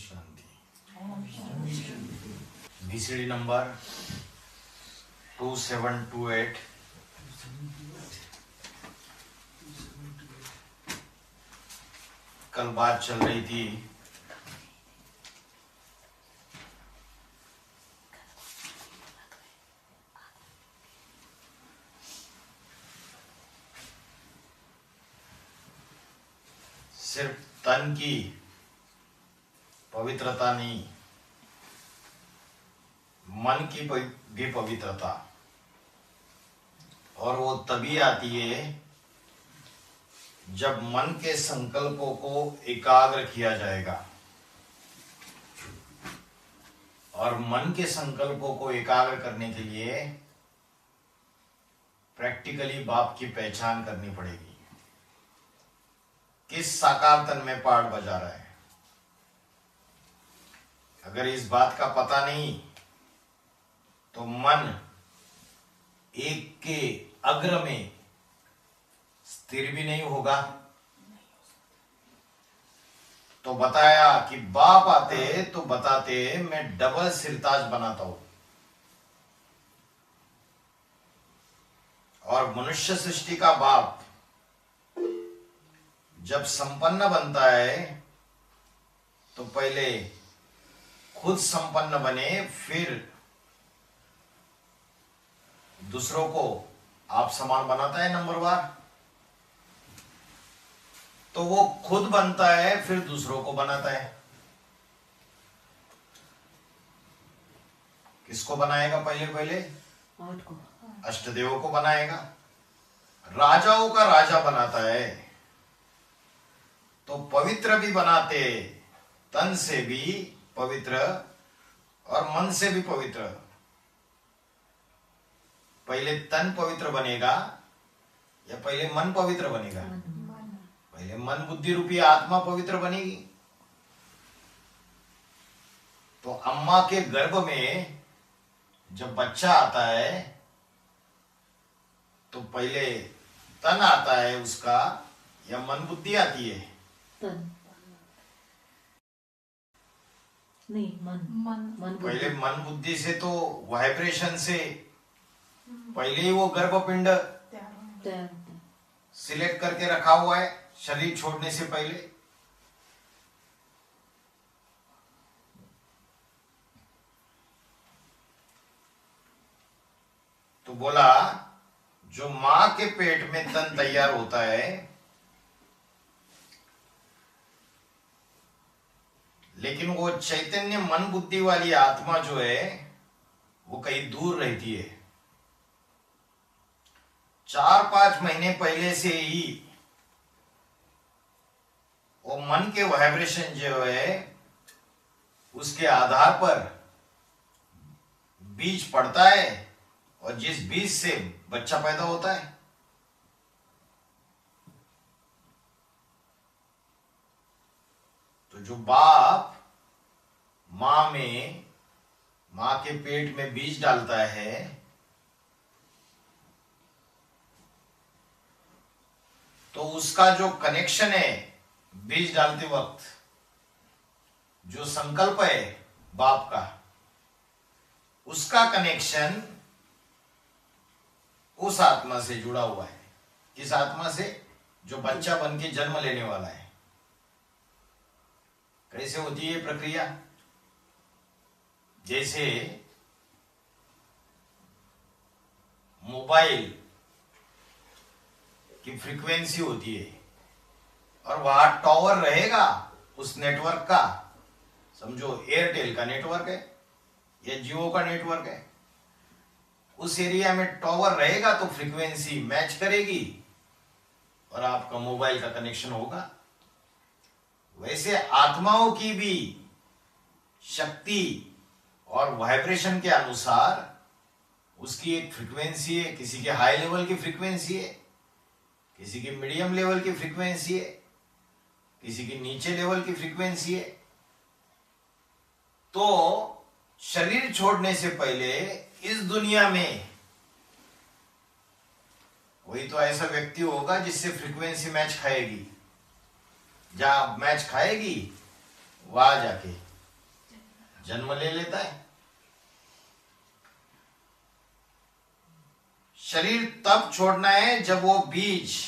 शांति। BCD number 2728। कल बात चल रही थी सिर्फ तन की पवित्रता नहीं, मन की भी पवित्रता, और वो तभी आती है जब मन के संकल्पों को एकाग्र किया जाएगा। और मन के संकल्पों को एकाग्र करने के लिए प्रैक्टिकली बाप की पहचान करनी पड़ेगी। किस साकार तन में पार्ट बजा रहा है। अगर इस बात का पता नहीं तो मन एक के अग्र में स्थिर भी नहीं होगा। तो बताया कि बाप आते तो बताते मैं डबल सिरताज बनाता हूं। और मनुष्य सृष्टि का बाप जब संपन्न बनता है तो पहले खुद संपन्न बने, फिर दूसरों को आप समान बनाता है नंबरवार। तो वो खुद बनता है फिर दूसरों को बनाता है। किसको बनाएगा? पहले अष्टदेवों को बनाएगा। राजाओं का राजा बनाता है तो पवित्र भी बनाते, तन से भी पवित्र और मन से भी पवित्र। पहले तन पवित्र बनेगा या पहले मन पवित्र बनेगा? पहले मन बुद्धि रूपी आत्मा पवित्र बनेगी। तो अम्मा के गर्भ में जब बच्चा आता है तो पहले तन आता है उसका या मन बुद्धि आती है? नहीं, मन पहले मन बुद्धि से तो वाइब्रेशन से पहले ही वो गर्भपिंड सिलेक्ट करके रखा हुआ है शरीर छोड़ने से पहले। तो बोला जो मां के पेट में तन तैयार होता है, लेकिन वो चैतन्य मन बुद्धि वाली आत्मा जो है वो कहीं दूर रहती है। 4-5 महीने पहले से ही वो मन के वाइब्रेशन जो है उसके आधार पर बीज पड़ता है और जिस बीज से बच्चा पैदा होता है। तो जो बाप मां के पेट में बीज डालता है तो उसका जो कनेक्शन है बीज डालते वक्त, जो संकल्प है बाप का, उसका कनेक्शन उस आत्मा से जुड़ा हुआ है। किस आत्मा से? जो बच्चा बन के जन्म लेने वाला है। कैसे होती है प्रक्रिया? जैसे मोबाइल की फ्रीक्वेंसी होती है और वहां टावर रहेगा उस नेटवर्क का। समझो एयरटेल का नेटवर्क है या जियो का नेटवर्क है। उस एरिया में टावर रहेगा तो फ्रीक्वेंसी मैच करेगी और आपका मोबाइल का कनेक्शन होगा। वैसे आत्माओं की भी शक्ति और वाइब्रेशन के अनुसार उसकी एक फ्रीक्वेंसी है। किसी के हाई लेवल की फ्रीक्वेंसी है, किसी की मीडियम लेवल की फ्रीक्वेंसी है, किसी की नीचे लेवल की फ्रीक्वेंसी है। तो शरीर छोड़ने से पहले इस दुनिया में कोई तो ऐसा व्यक्ति होगा जिससे फ्रीक्वेंसी मैच खाएगी। जहां मैच खाएगी वहां जाके जन्म ले लेता है। शरीर तब छोड़ना है जब वो बीज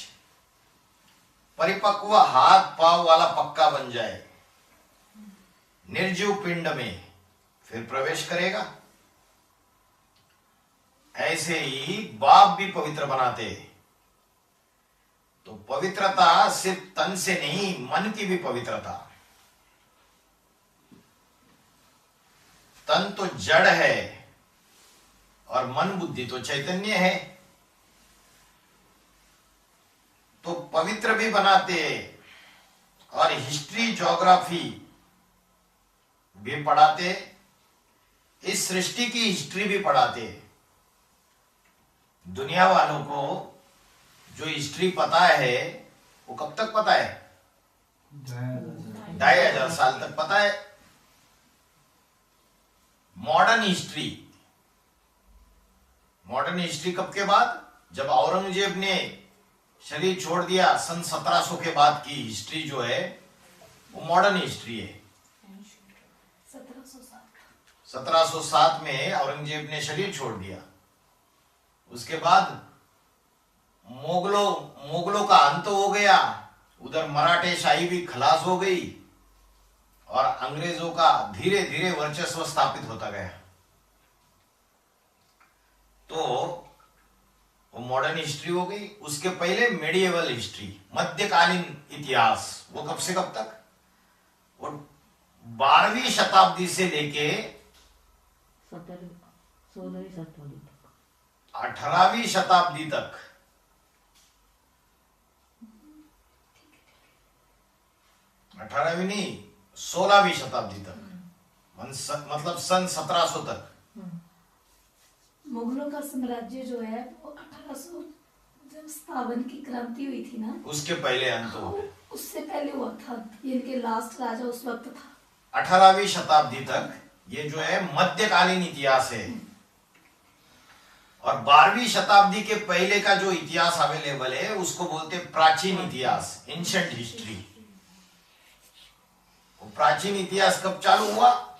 परिपक्व हाथ पांव वाला पक्का बन जाए, निर्जीव पिंड में फिर प्रवेश करेगा। ऐसे ही बाप भी पवित्र बनाते। तो पवित्रता सिर्फ तन से नहीं, मन की भी पवित्रता। तन तो जड़ है और मन बुद्धि तो चैतन्य है। तो पवित्र भी बनाते और हिस्ट्री ज्योग्राफी भी पढ़ाते, इस सृष्टि की हिस्ट्री भी पढ़ाते। दुनिया वालों को जो हिस्ट्री पता है वो कब तक पता है? 2500 साल तक पता है। मॉडर्न हिस्ट्री कब के बाद? जब औरंगजेब ने शरीर छोड़ दिया, सन 1700 के बाद की हिस्ट्री जो है वो मॉडर्न हिस्ट्री है। 1707 में औरंगजेब ने शरीर छोड़ दिया। उसके बाद मुगलों का अंत हो गया, उधर मराठे शाही भी खलास हो गई और अंग्रेजों का धीरे धीरे वर्चस्व स्थापित होता गया। तो वो मॉडर्न हिस्ट्री हो गई। उसके पहले मेडिएवल हिस्ट्री, मध्यकालीन इतिहास, वो कब से कब तक? वो 12वीं शताब्दी से लेके 18वीं शताब्दी तक। 18वीं नहीं, 16वीं शताब्दी तक, मतलब सन 1700 तक। मुगलों का साम्राज्य जो है वो 1800 जब 57 की क्रांति हुई थी ना, उसके पहले अंत हो गया। उससे पहले हुआ था, इनके लास्ट राजा उस वक्त था। 18वीं शताब्दी तक ये जो है मध्यकालीन इतिहास है। और 12वीं शताब्दी के पहले का जो इतिहास अवेलेबल है उसको बोलते प्राचीन इतिहास, एंशिएंट हिस्ट्री। प्राचीन इतिहास कब चालू हुआ?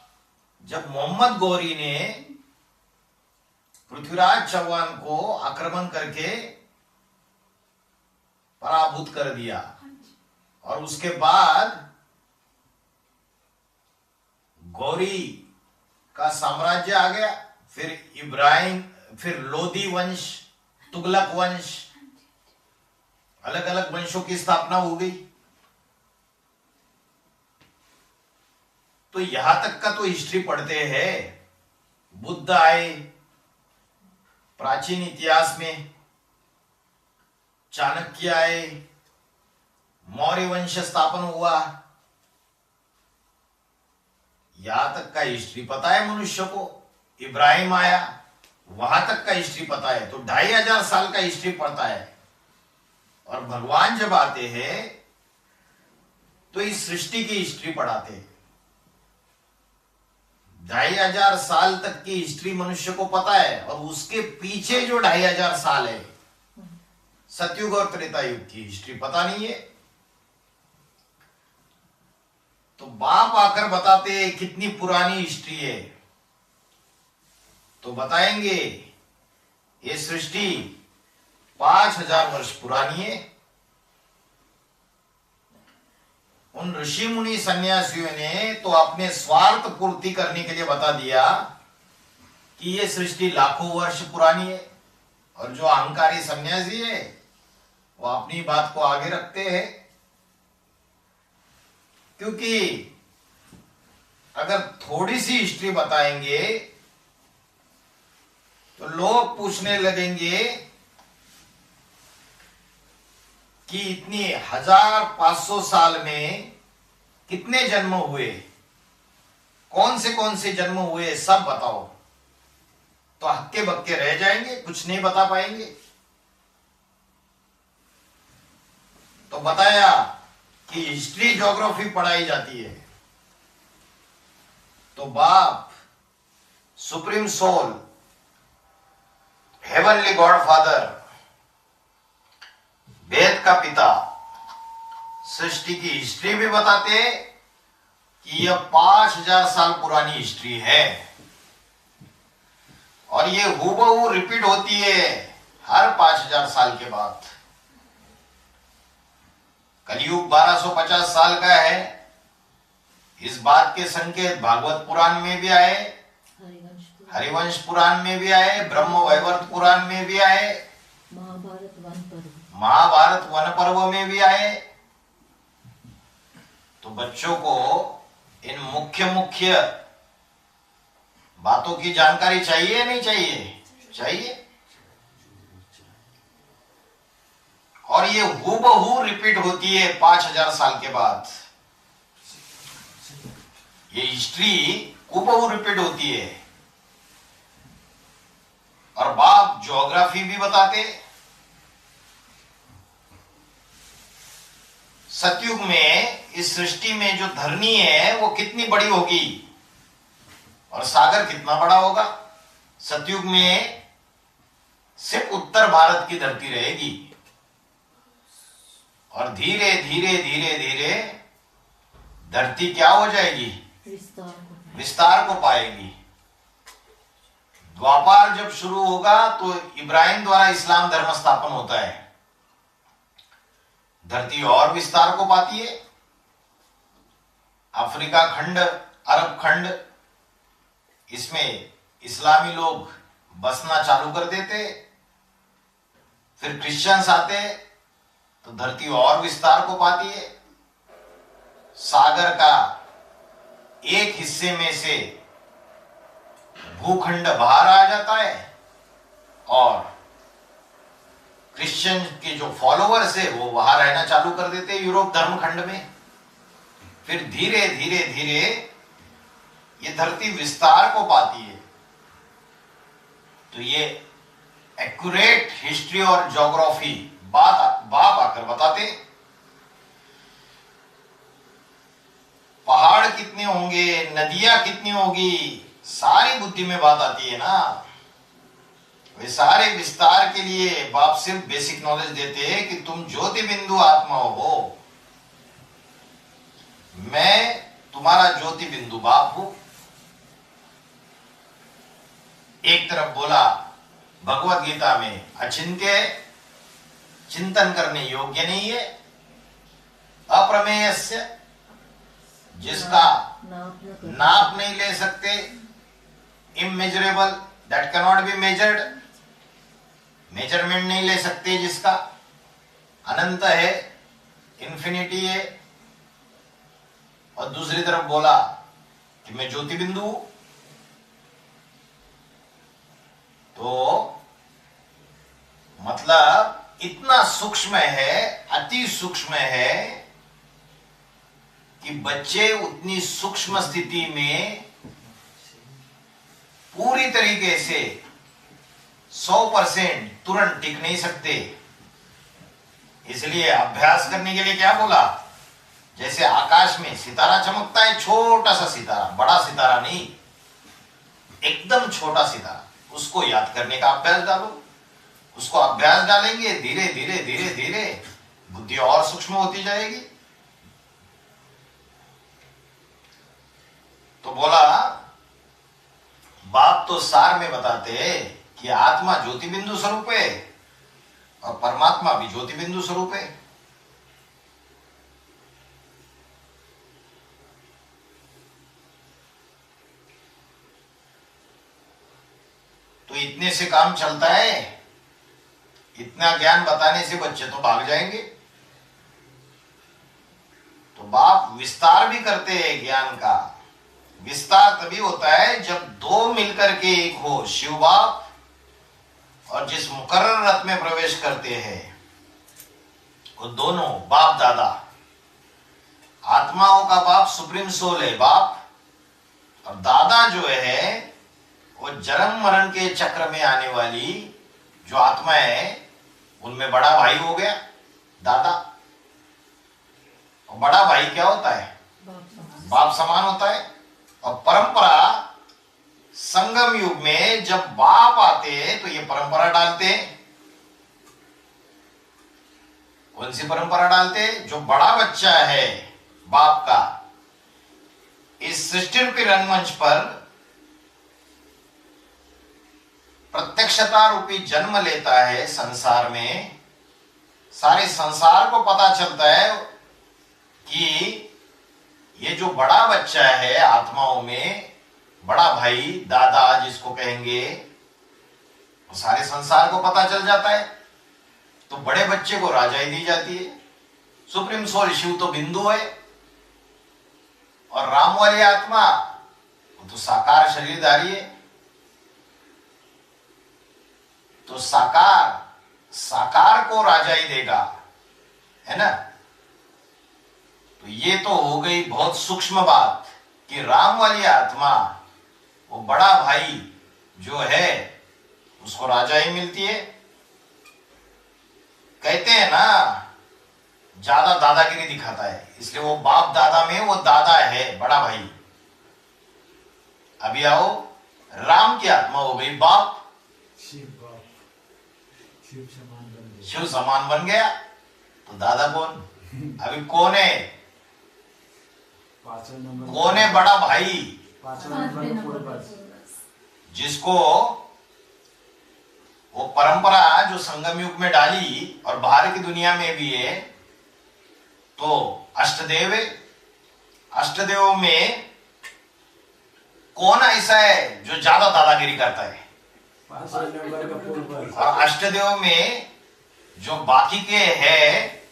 जब मोहम्मद गौरी ने पृथ्वीराज चौहान को आक्रमण करके पराभूत कर दिया और उसके बाद गौरी का साम्राज्य आ गया। फिर इब्राहिम, फिर लोदी वंश, तुगलक वंश, अलग अलग वंशों की स्थापना हो गई। तो यहां तक का तो हिस्ट्री पढ़ते हैं। बुद्ध आए प्राचीन इतिहास में, चाणक्य आए, मौर्य वंश स्थापन हुआ, यहां तक का हिस्ट्री पता है मनुष्य को। इब्राहिम आया, वहां तक का हिस्ट्री पता है। तो 2500 साल का हिस्ट्री पढ़ता है। और भगवान जब आते हैं तो इस सृष्टि की हिस्ट्री पढ़ाते हैं। 2500 साल तक की हिस्ट्री मनुष्य को पता है। और उसके पीछे जो 2500 साल है, सतयुग और त्रेता युग की हिस्ट्री पता नहीं है। तो बाप आकर बताते हैं कितनी पुरानी हिस्ट्री है। तो बताएंगे ये सृष्टि 5000 वर्ष पुरानी है। उन ऋषि मुनि सन्यासियों ने तो अपने स्वार्थ पूर्ति करने के लिए बता दिया कि ये सृष्टि लाखों वर्ष पुरानी है। और जो अहंकारी सन्यासी है वो अपनी बात को आगे रखते हैं। क्योंकि अगर थोड़ी सी हिस्ट्री बताएंगे तो लोग पूछने लगेंगे कि इतनी 1500 साल में कितने जन्म हुए, कौन से जन्म हुए, सब बताओ। तो हक्के बक्के रह जाएंगे, कुछ नहीं बता पाएंगे। तो बताया कि हिस्ट्री ज्योग्राफी पढ़ाई जाती है। तो बाप, सुप्रीम सोल, हेवनली गॉडफादर, वेद का पिता, सृष्टि की हिस्ट्री भी बताते कि यह 5000 साल पुरानी हिस्ट्री है और ये हूबहू रिपीट होती है हर 5000 साल के बाद। कलयुग 1250 साल का है, इस बात के संकेत भागवत पुराण में भी आए, हरिवंश पुराण में भी आए, ब्रह्म वैवर्त पुराण में भी आए, महाभारत वन पर्व में भी आए। तो बच्चों को इन मुख्य मुख्य बातों की जानकारी चाहिए या नहीं चाहिए? चाहिए। और ये हूबहू रिपीट होती है 5000 साल के बाद। ये हिस्ट्री हूबहू रिपीट होती है। और बाप ज्योग्राफी भी बताते। सतयुग में इस सृष्टि में जो धरनी है वो कितनी बड़ी होगी और सागर कितना बड़ा होगा। सतयुग में सिर्फ उत्तर भारत की धरती रहेगी और धीरे धीरे धीरे धीरे धरती क्या हो जाएगी? विस्तार को पाएगी। द्वापार जब शुरू होगा तो इब्राहिम द्वारा इस्लाम धर्म स्थापन होता है, धरती और विस्तार को पाती है। अफ्रीका खंड, अरब खंड, इसमें इस्लामी लोग बसना चालू कर देते, फिर क्रिश्चियंस आते तो धरती और विस्तार को पाती है। सागर का एक हिस्से में से भूखंड बाहर आ जाता है और क्रिश्चियन के जो फॉलोअर्स है वो वहां रहना चालू कर देते हैं यूरोप धर्म खंड में। फिर धीरे धीरे धीरे ये धरती विस्तार को पाती है। तो ये एक्यूरेट हिस्ट्री और ज्योग्राफी बाप आकर बताते। पहाड़ कितने होंगे, नदियां कितनी होगी, सारी बुद्धि में बात आती है ना। वे सारे विस्तार के लिए बाप सिर्फ बेसिक नॉलेज देते हैं कि तुम ज्योति बिंदु आत्मा हो, मैं तुम्हारा ज्योति बिंदु बाप हूं। एक तरफ बोला भगवत गीता में अचिंत्य, चिंतन करने योग्य नहीं है, अप्रमेयस्य, जिसका नाप नहीं ले सकते, immeasurable, that can not be measured, measurement नहीं ले सकते, जिसका अनंत है, इंफिनिटी है। और दूसरी तरफ बोला कि मैं ज्योति बिंदु हूं। तो मतलब इतना सूक्ष्म है, अति सूक्ष्म है कि बच्चे उतनी सूक्ष्म स्थिति में पूरी तरीके से 100% तुरंत टिक नहीं सकते। इसलिए अभ्यास करने के लिए क्या बोला? जैसे आकाश में सितारा चमकता है, छोटा सा सितारा, बड़ा सितारा नहीं, एकदम छोटा सितारा, उसको याद करने का अभ्यास डालो। उसको अभ्यास डालेंगे, धीरे धीरे धीरे धीरे बुद्धि और सूक्ष्म होती जाएगी। तो बोला बाप तो सार में बताते हैं कि आत्मा ज्योति बिंदु स्वरूप है और परमात्मा भी ज्योति बिंदु स्वरूप है। तो इतने से काम चलता है। इतना ज्ञान बताने से बच्चे तो भाग जाएंगे। तो बाप विस्तार भी करते हैं ज्ञान का। विस्तार तभी होता है जब दो मिलकर के एक हो, शिव बाप और जिस मुकर्रर रथ में प्रवेश करते हैं वो दोनों बाप दादा। आत्माओं का बाप सुप्रीम सोल है बाप, और दादा जो है वो जन्म मरण के चक्र में आने वाली जो आत्मा है उनमें बड़ा भाई हो गया दादा। और बड़ा भाई क्या होता है? बाप समान होता है। और परंपरा संगम युग में जब बाप आते तो ये परंपरा डालते। कौन सी परंपरा डालते? जो बड़ा बच्चा है बाप का, इस सृष्टि रूपी रंगमंच पर प्रत्यक्षता रूपी जन्म लेता है संसार में, सारे संसार को पता चलता है कि ये जो बड़ा बच्चा है आत्माओं में, बड़ा भाई, दादा जिसको कहेंगे, वो सारे संसार को पता चल जाता है। तो बड़े बच्चे को राजाई दी जाती है। सुप्रीम सोल शिव तो बिंदु है, और राम वाली आत्मा वो तो साकार शरीरधारी है। तो साकार को राजाई देगा, है ना। तो ये तो हो गई बहुत सूक्ष्म बात कि राम वाली आत्मा, वो बड़ा भाई जो है, उसको राजाई मिलती है। कहते हैं ना, ज्यादा दादागिरी दिखाता है, इसलिए वो बाप दादा में वो दादा है, बड़ा भाई। अभी आओ, राम की आत्मा हो गई बाप, शिव समान बन गया। तो दादा कौन? अभी कौन है? कौन है बड़ा भाई? जिसको वो परंपरा जो संगम युग में डाली और बाहर की दुनिया में भी है, तो अष्टदेव है। अष्टदेव में कौन ऐसा है जो ज्यादा दादागिरी करता है? और अष्टदेव में जो बाकी के हैं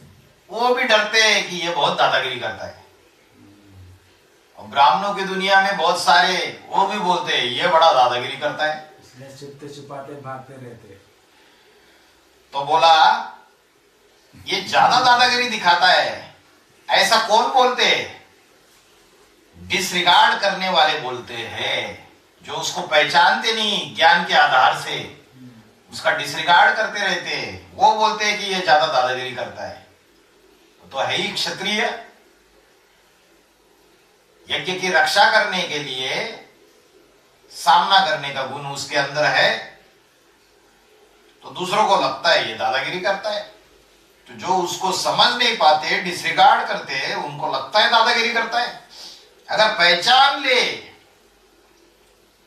वो भी डरते हैं कि ये बहुत दादागिरी करता है। और ब्राह्मणों की दुनिया में बहुत सारे वो भी बोलते हैं ये बड़ा दादागिरी करता है, इसलिए छिपते छिपाते भागते रहते। तो बोला ये ज्यादा दादागिरी दिखाता है। ऐसा कौन बोलते हैं? डिसरिगार्ड करने वाले बोलते हैं, जो उसको पहचानते नहीं ज्ञान के आधार से, उसका डिसरिगार्ड करते रहते हैं। वो बोलते हैं कि ये ज्यादा दादागिरी करता है। तो है ही क्षत्रिय, यज्ञ की रक्षा करने के लिए सामना करने का गुण उसके अंदर है। तो दूसरों को लगता है ये दादागिरी करता है। तो जो उसको समझ नहीं पाते, डिसरिगार्ड करते हैं, उनको लगता है दादागिरी करता है। अगर पहचान ले,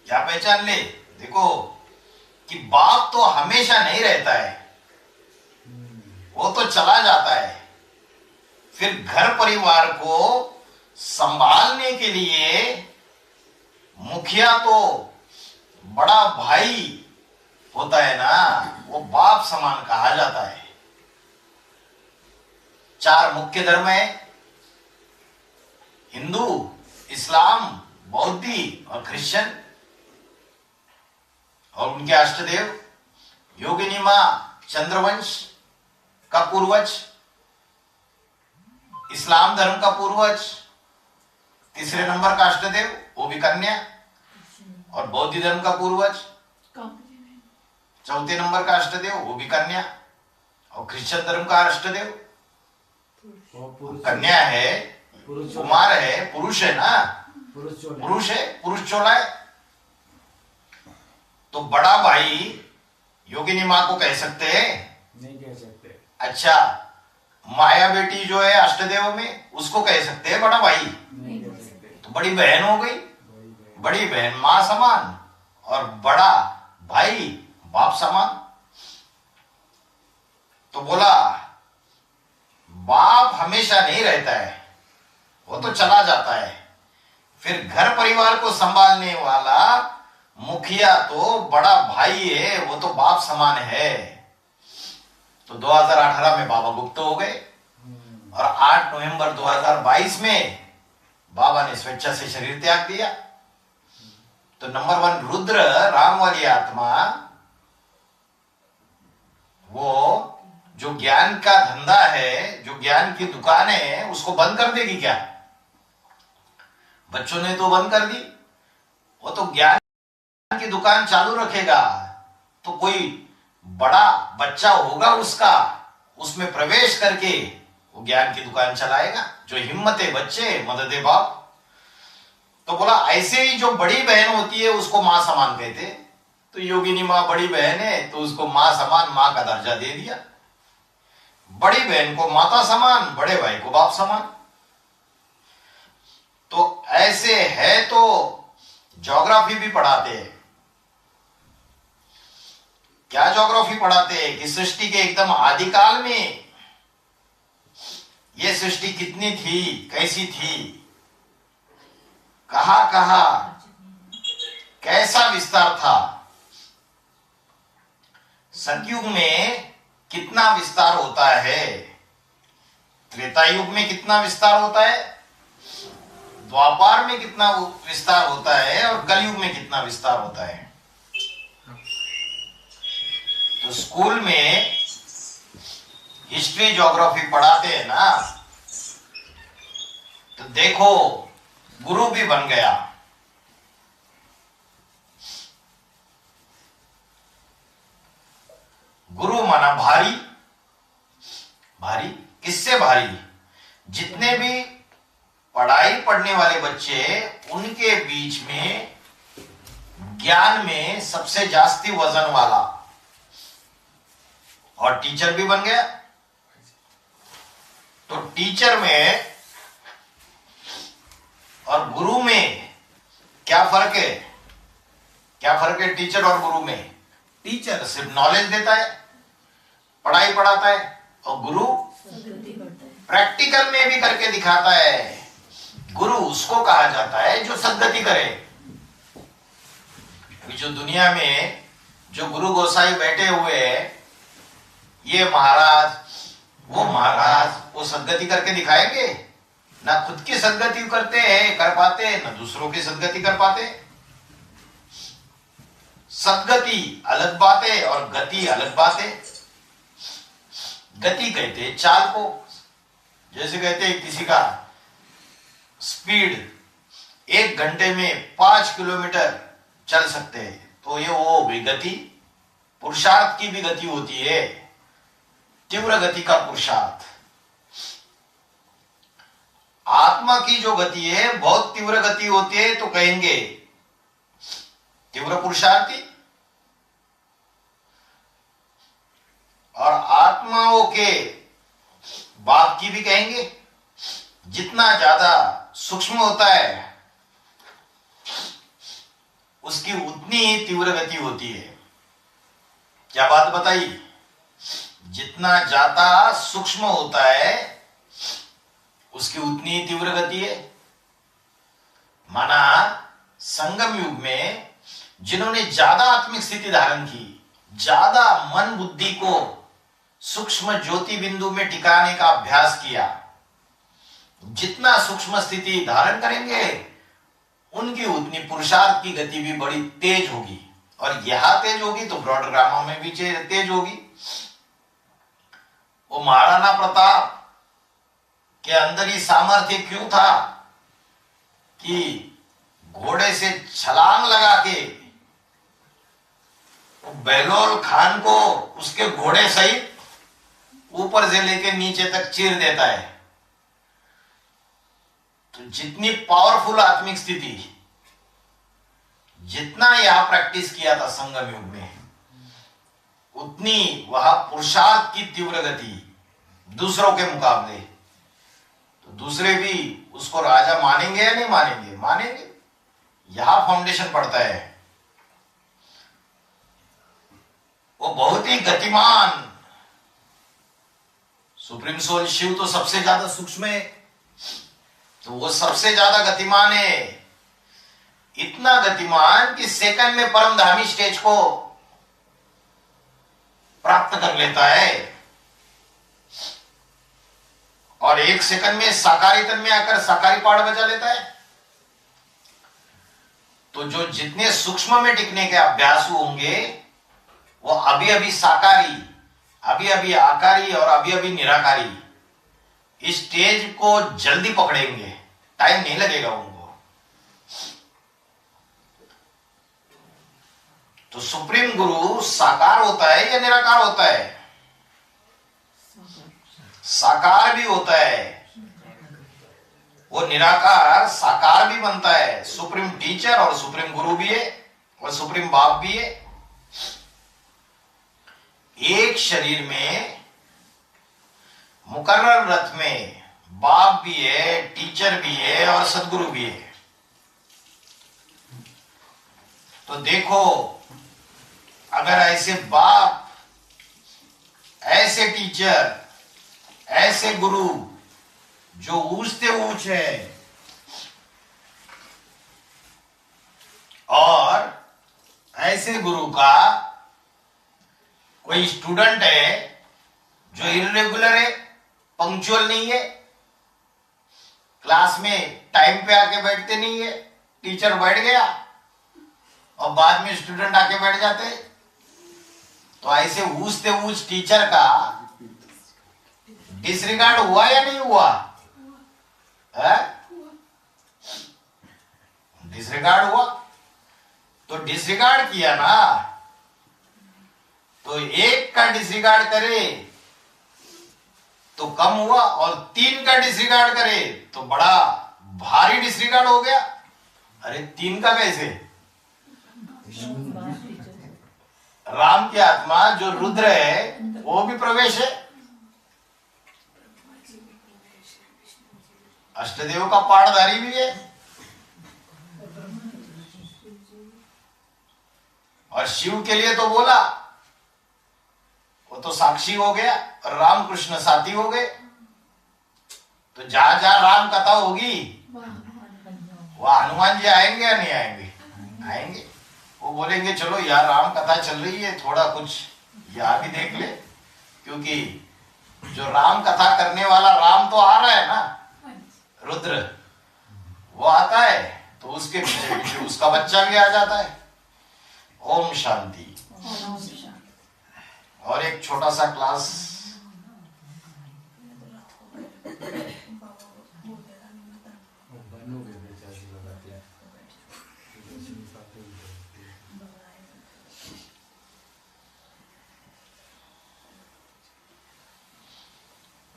क्या पहचान ले? देखो कि बाप तो हमेशा नहीं रहता है, वो तो चला जाता है। फिर घर परिवार को संभालने के लिए मुखिया तो बड़ा भाई होता है ना, वो बाप समान कहा जाता है। 4 मुख्य धर्म है, हिंदू, इस्लाम, बौद्धी और क्रिश्चियन। और उनके अष्टदेव, योगिनी मां चंद्रवंश का पूर्वज, इस्लाम धर्म का पूर्वज, तीसरे नंबर का अष्टदेव वो भी कन्या, और बौद्ध धर्म का पूर्वज चौथे नंबर का अष्टदेव वो भी कन्या, और क्रिश्चियन धर्म का अष्टदेव कन्या है, कुमार है, पुरुष है ना, पुरुष है, पुरुष चोला है। तो बड़ा भाई योगिनी मां को कह सकते हैं? नहीं कह सकते। अच्छा, माया बेटी जो है अष्टदेव में, उसको कह सकते हैं बड़ा भाई? नहीं कह सकते। तो बड़ी बहन हो गई, बड़ी बहन मां समान, और बड़ा भाई बाप समान। तो बोला बाप हमेशा नहीं रहता है, वो तो चला जाता है। फिर घर परिवार को संभालने वाला मुखिया तो बड़ा भाई है, वो तो बाप समान है। तो 2018 में बाबा गुप्त हो गए, और 8 नवंबर 2022 में बाबा ने स्वेच्छा से शरीर त्याग दिया। तो नंबर 1 रुद्र, राम वाली आत्मा, वो जो ज्ञान का धंधा है, जो ज्ञान की दुकान है, उसको बंद कर देगी क्या? बच्चों ने तो बंद कर दी, वो तो ज्ञान की दुकान चालू रखेगा। तो कोई बड़ा बच्चा होगा उसका, उसमें प्रवेश करके वो ज्ञान की दुकान चलाएगा। जो हिम्मते बच्चे, मददे बाप। तो बोला ऐसे ही जो बड़ी बहन होती है उसको मां समान कहते। तो योगिनी मां बड़ी बहन है, तो उसको मां समान, मां का दर्जा दे दिया। बड़ी बहन को माता समान, बड़े भाई को बाप समान। तो ऐसे है तो ज्योग्राफी भी पढ़ाते हैं। क्या ज्योग्राफी पढ़ाते हैं कि सृष्टि के एकदम आदिकाल में यह सृष्टि कितनी थी, कैसी थी, कहां कहां कैसा विस्तार था, सतयुग में कितना विस्तार होता है, त्रेता युग में कितना विस्तार होता है, द्वापार में कितना विस्तार होता है और कलयुग में कितना विस्तार होता है। तो स्कूल में हिस्ट्री ज्योग्राफी पढ़ाते हैं ना, तो देखो गुरु भी बन गया। गुरु माना भारी। भारी किससे भारी? जितने भी पढ़ाई पढ़ने वाले बच्चे, उनके बीच में ज्ञान में सबसे जास्ती वजन वाला, और टीचर भी बन गया। तो टीचर में और गुरु में क्या फर्क है? क्या फर्क है टीचर और गुरु में? टीचर सिर्फ नॉलेज देता है, पढ़ाई पढ़ाता है, और गुरु प्रैक्टिकल में भी करके दिखाता है। गुरु उसको कहा जाता है जो सद्गति करे। अभी जो दुनिया में जो गुरु गोसाई बैठे हुए हैं, ये महाराज वो महाराज, वो सद्गति करके दिखाएंगे? ना खुद की सद्गति करते हैं, कर पाते हैं, ना दूसरों की सद्गति कर पाते। सद्गति अलग बात है और गति अलग बात है। गति कहते हैं चाल को, जैसे कहते हैं किसी का स्पीड 1 घंटे में 5 किलोमीटर चल सकते हैं, तो ये वो भी गति। पुरुषार्थ की भी गति होती है, तीव्र गति का पुरुषार्थ। आत्मा की जो गति है बहुत तीव्र गति होती है, तो कहेंगे तीव्र पुरुषार्थी। और आत्माओं के बाप की भी कहेंगे। जितना ज्यादा सूक्ष्म होता है उसकी उतनी ही तीव्र गति होती है। क्या बात बताई? जितना ज्यादा सूक्ष्म होता है उसकी उतनी ही तीव्र गति है। माना संगम युग में जिन्होंने ज्यादा आत्मिक स्थिति धारण की, ज्यादा मन बुद्धि को सूक्ष्म ज्योति बिंदु में टिकाने का अभ्यास किया, जितना सूक्ष्म स्थिति धारण करेंगे उनकी उतनी पुरुषार्थ की गति भी बड़ी तेज होगी। और यहां तेज होगी तो ब्रॉड ग्रामों में भी तेज होगी। वो महाराणा प्रताप के अंदर ही सामर्थ्य क्यों था कि घोड़े से छलांग लगा के बहलोल खान को उसके घोड़े सहित ऊपर से लेके नीचे तक चीर देता है। तो जितनी पावरफुल आत्मिक स्थिति, जितना यहां प्रैक्टिस किया था संगम युग में, उतनी वहां पुरुषार्थ की तीव्र गति दूसरों के मुकाबले। तो दूसरे भी उसको राजा मानेंगे या नहीं मानेंगे? मानेंगे। यहां फाउंडेशन पड़ता है। वो बहुत ही गतिमान, सुप्रीम सोल शिव तो सबसे ज्यादा सूक्ष्म है, तो वो सबसे ज्यादा गतिमान है। इतना गतिमान कि सेकंड में परमधामी स्टेज को प्राप्त कर लेता है, और 1 सेकंड में साकारी तन में आकर साकारी पहाड़ बजा लेता है। तो जो जितने सूक्ष्म में टिकने के अभ्यास होंगे वो अभी अभी साकारी, अभी अभी आकारी और अभी अभी निराकारी इस स्टेज को जल्दी पकड़ेंगे, टाइम नहीं लगेगा उनको। तो सुप्रीम गुरु साकार होता है या निराकार होता है? साकार भी होता है। वो निराकार साकार भी बनता है। सुप्रीम टीचर और सुप्रीम गुरु भी है और सुप्रीम बाप भी है। एक शरीर में मुकर्रर रथ में बाप भी है, टीचर भी है और सदगुरु भी है। तो देखो, अगर ऐसे बाप, ऐसे टीचर, ऐसे गुरु जो ऊंचते ऊंच है, और ऐसे गुरु का कोई स्टूडेंट है जो इर्रेगुलर है, पंक्चुअल नहीं है, क्लास में टाइम पे आके बैठते नहीं है, टीचर बैठ गया और बाद में स्टूडेंट आके बैठ जाते, तो ऐसे ऊंचते ऊंच टीचर का डिसरिगार्ड हुआ या नहीं हुआ? डिसरिगार्ड हुआ। तो डिसरिगार्ड किया ना, तो एक का डिसरिगार्ड करे तो कम हुआ, और 3 का डिसरिगार्ड करे तो बड़ा भारी डिसरिगार्ड हो गया। अरे 3 का कैसे? राम की आत्मा जो रुद्र है वो भी प्रवेश है, अष्टदेव का पाठधारी भी है, और शिव के लिए तो बोला, वो तो साक्षी हो गया, और राम कृष्ण साथी हो गए। तो जहां जहां राम कथा होगी वह हनुमान जी आएंगे या नहीं आएंगे? आएंगे। वो बोलेंगे चलो यार राम कथा चल रही है, थोड़ा कुछ यहाँ भी देख ले, क्योंकि जो राम कथा करने वाला राम तो आ रहा है ना, रुद्र वो आता है, तो उसके पीछे पीछे उसका बच्चा भी आ जाता है। ओम शांति। और एक छोटा सा क्लास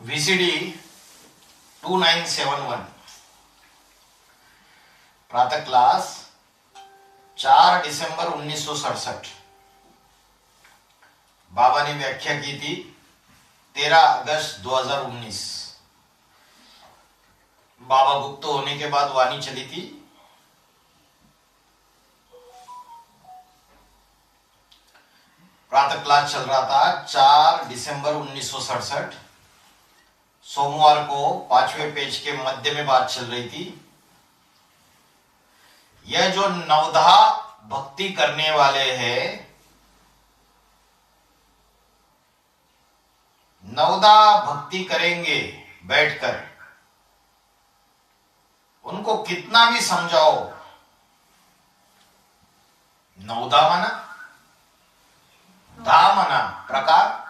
VCD 2971 प्रातः क्लास 4 दिसंबर 1967। बाबा ने व्याख्या की थी 13 अगस्त 2019। बाबा गुप्त होने के बाद वाणी चली थी। प्रातः क्लास चल रहा था 4 दिसंबर 1967। सोमवार को 5वें पेज के मध्य में बात चल रही थी। यह जो नवधा भक्ति करने वाले हैं, नवदा भक्ति करेंगे बैठकर, उनको कितना भी समझाओ, नवदा माना, धा माना प्रकार,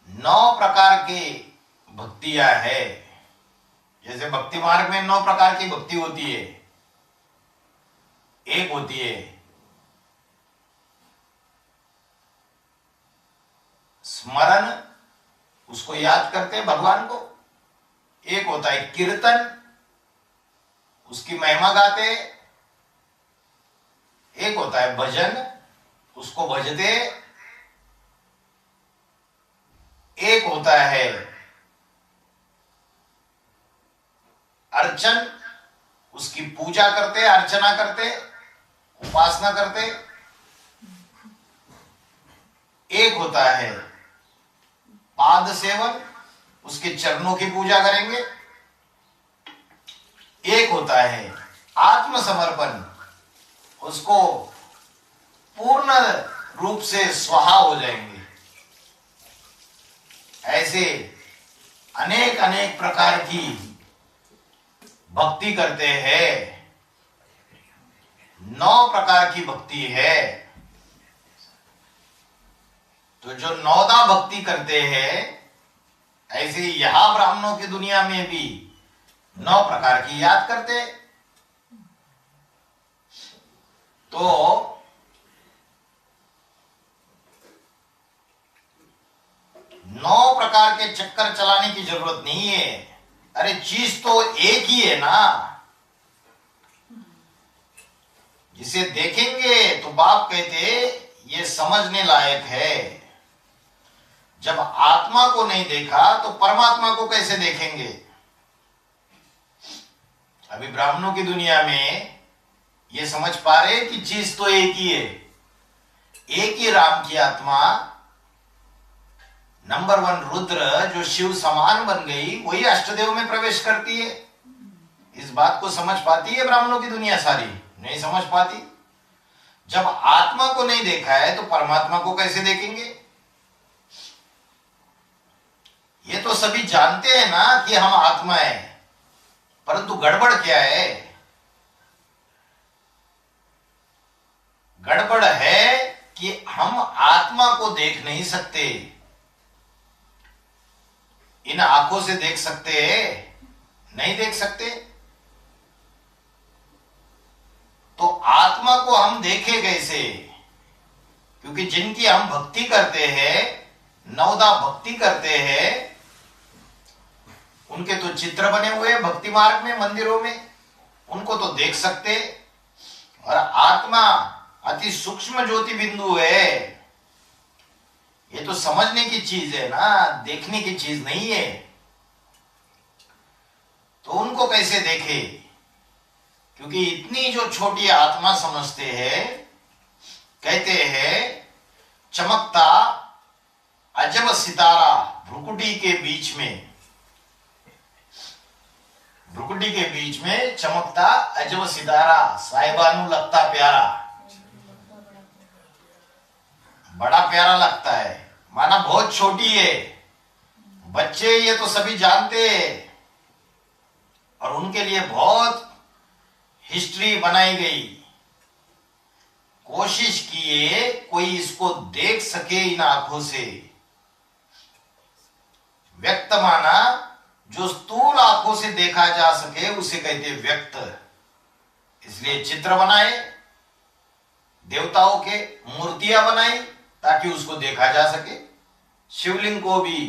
9 प्रकार की भक्तियां है। जैसे भक्ति मार्ग में 9 प्रकार की भक्ति होती है। एक होती है स्मरण, उसको याद करते हैं भगवान को। एक होता है कीर्तन, उसकी महिमा गाते। एक होता है भजन, उसको भजते। एक होता है अर्चन, उसकी पूजा करते, अर्चना करते, उपासना करते। एक होता है पाद सेवन, उसके चरणों की पूजा करेंगे। एक होता है आत्मसमर्पण, उसको पूर्ण रूप से स्वाहा हो जाएंगे। ऐसे अनेक अनेक प्रकार की भक्ति करते हैं। 9 प्रकार की भक्ति है। तो जो 9दा भक्ति करते हैं, ऐसे यहां ब्राह्मणों की दुनिया में भी 9 प्रकार की याद करते। तो 9 प्रकार के चक्कर चलाने की जरूरत नहीं है। अरे चीज तो एक ही है ना। जिसे देखेंगे तो बाप कहते ये समझने लायक है। जब आत्मा को नहीं देखा तो परमात्मा को कैसे देखेंगे? अभी ब्राह्मणों की दुनिया में ये समझ पा रहे कि चीज तो एक ही है, एक ही राम की आत्मा नंबर 1 रुद्र जो शिव समान बन गई वही अष्टदेव में प्रवेश करती है। इस बात को समझ पाती है ब्राह्मणों की दुनिया सारी? नहीं समझ पाती। जब आत्मा को नहीं देखा है तो परमात्मा को कैसे देखेंगे? ये तो सभी जानते हैं ना कि हम आत्मा है, परंतु गड़बड़ क्या है? गड़बड़ है कि हम आत्मा को देख नहीं सकते। इन आंखों से देख सकते हैं? नहीं देख सकते। तो आत्मा को हम देखें कैसे? क्योंकि जिनकी हम भक्ति करते हैं, नवदा भक्ति करते हैं, उनके तो चित्र बने हुए हैं भक्ति मार्ग में, मंदिरों में, उनको तो देख सकते। और आत्मा अति सूक्ष्म ज्योति बिंदु है, ये तो समझने की चीज है ना, देखने की चीज नहीं है। तो उनको कैसे देखे? क्योंकि इतनी जो छोटी आत्मा समझते हैं, कहते हैं चमकता अजब सितारा भ्रुकुटी के बीच में, भ्रुकुटी के बीच में चमकता अजब सितारा, साहिबानु लगता प्यारा, बड़ा प्यारा लगता है, माना बहुत छोटी है। बच्चे ये तो सभी जानते हैं और उनके लिए बहुत हिस्ट्री बनाई गई, कोशिश किए कोई इसको देख सके इन आंखों से। व्यक्त माना जो स्थूल आंखों से देखा जा सके उसे कहते व्यक्त। इसलिए चित्र बनाए, देवताओं के मूर्तियां बनाई ताकि उसको देखा जा सके। शिवलिंग को भी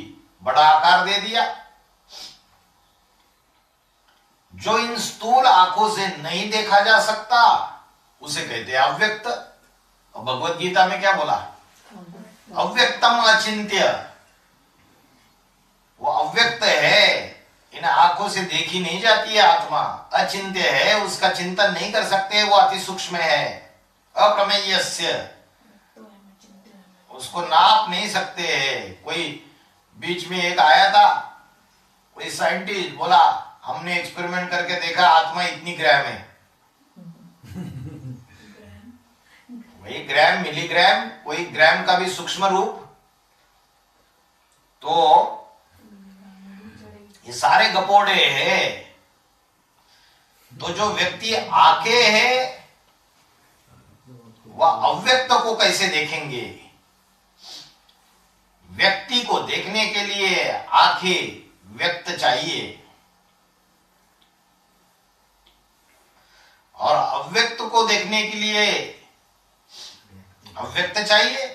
बड़ा आकार दे दिया। जो इन स्थूल आंखों से नहीं देखा जा सकता उसे कहते हैं अव्यक्त। और भगवत गीता में क्या बोला? अव्यक्तम अचिंत्य। वो अव्यक्त है, इन आंखों से देखी नहीं जाती है आत्मा, अचिंत्य है, उसका चिंतन नहीं कर सकते, वो अति सूक्ष्म है, अप्रमेयस्य, उसको नाप नहीं सकते हैं। कोई बीच में एक आया था, कोई साइंटिस्ट बोला हमने एक्सपेरिमेंट करके देखा आत्मा इतनी ग्राम है। वही ग्राम, मिलीग्राम, कोई ग्राम का भी सूक्ष्म रूप। तो ये सारे गपोड़े हैं। तो जो व्यक्ति आके है वह अव्यक्त को कैसे देखेंगे? व्यक्ति को देखने के लिए आंखें व्यक्त चाहिए और अव्यक्त को देखने के लिए अव्यक्त चाहिए।